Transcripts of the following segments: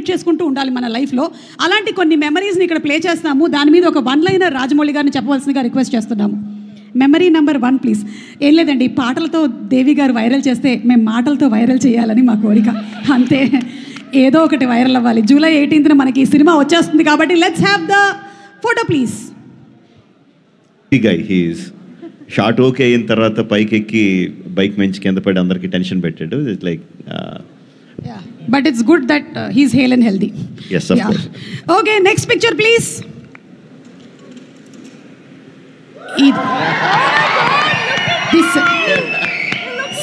Create చేసుకుంటూ ఉండాలి మన లైఫ్లో. అలాంటి కొన్ని మెమరీస్ని ఇక్కడ ప్లే చేస్తాము. దాని మీద ఒక వన్ లైనర్ రాజమౌళి గారిని చెప్పవలసిందిగా రిక్వెస్ట్ చేస్తున్నాము. Memory number 1 please. ఏం లేదండి, పాటలతో దేవి గారు వైరల్ చేస్తే మేము మాటలతో వైరల్ చేయాలని మా కోరిక, అంతే. ఏదో ఒకటి వైరల్ అవ్వాలి. జూలై 18న మనకి ఈ సినిమా వచ్చేస్తుంది కాబట్టి let's have the photo please. Short okay అయిన తర్వాత పైకి ఎక్కి బైక్ మంచి కింద పడి అందరికి టెన్షన్ పెట్టాడు. It's like but it's good that he's hale and healthy. yes of course. Okay, next picture please. This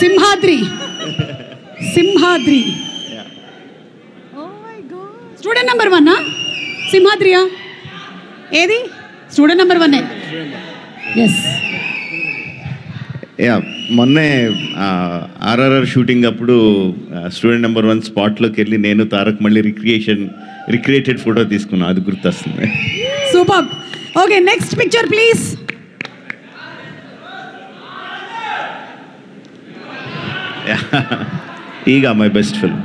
Simhadri. Student number 1 సింహాద్రియా? ఏది స్టూడెంట్ నెంబర్ 1? ఎస్. మొన్నే RRR షూటింగ్ అప్పుడు స్టూడెంట్ నెంబర్ 1 స్పాట్లోకి వెళ్ళి నేను తారక్ మళ్ళీ రిక్రియేటెడ్ ఫోటో తీసుకున్నాను. అది గుర్తొస్తుంది. Super. Okay, next picture please. Eega my best film.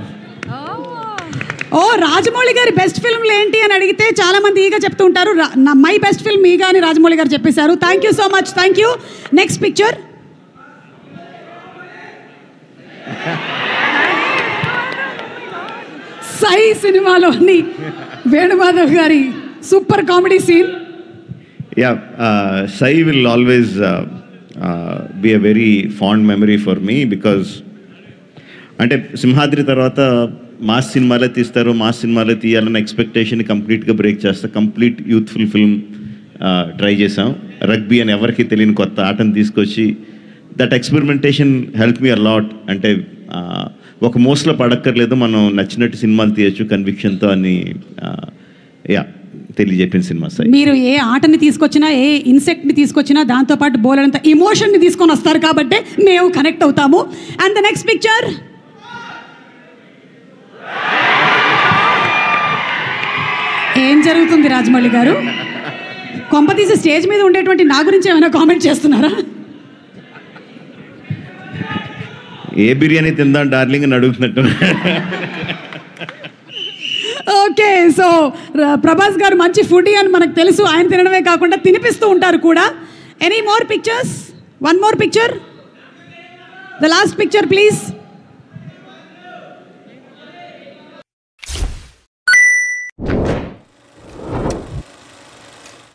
Rajamouli గారి బెస్ట్ ఫిల్మ్లు ఏంటి అని అడిగితే చాలా మంది ఈగా చెప్తూ ఉంటారు. మై బెస్ట్ ఫిల్మ్ ఈగా అని రాజమౌళి గారు చెప్పేశారు. Thank you so much. Thank you. Next picture. Sye సినిమాలోని వేణుమాధవ్ గారి super comedy scene. Sye will always be a very fond memory for me. Because అంటే సింహాద్రి తర్వాత మాస్ సినిమాలే తీస్తారు, మాస్ సినిమాలే తీయాలన్న ఎక్స్పెక్టేషన్ కంప్లీట్గా బ్రేక్ చేస్తా. కంప్లీట్ యూత్ఫుల్ ఫిల్మ్ ట్రై చేసాం. రగ్బీ అని ఎవరికి తెలియని కొత్త ఆటను తీసుకొచ్చి that experimentation help me a lot. అంటే ఒక మోస్లో పడక్కర్లేదు, మనం నచ్చినట్టు సినిమాలు తీయచ్చు కన్విక్షన్తో అని తెలియజెప్పిన సినిమా. మీరు ఏ ఆటని తీసుకొచ్చినా, ఏ ఇన్సెక్ట్ని తీసుకొచ్చినా దాంతోపాటు బోలెడంత ఇమోషన్ని తీసుకొని వస్తారు కాబట్టి మేము కనెక్ట్ అవుతాము. And the next picture. ఏం జరుగుతుంది రాజమౌళి గారు? కొంపతీసి స్టేజ్ మీద ఉండేటువంటి నా గురించి ఏమైనా కామెంట్ చేస్తున్నారా? ఏ బిర్యానీ తిందాం డార్లింగ్ అని అడుగుతున్నట్టు. ఓకే, సో ప్రభాస్ గారు మంచి ఫుడీ అని మనకు తెలుసు. ఆయన తినడమే కాకుండా తినిపిస్తూ ఉంటారు కూడా. Any more pictures? 1 more picture. The last picture please.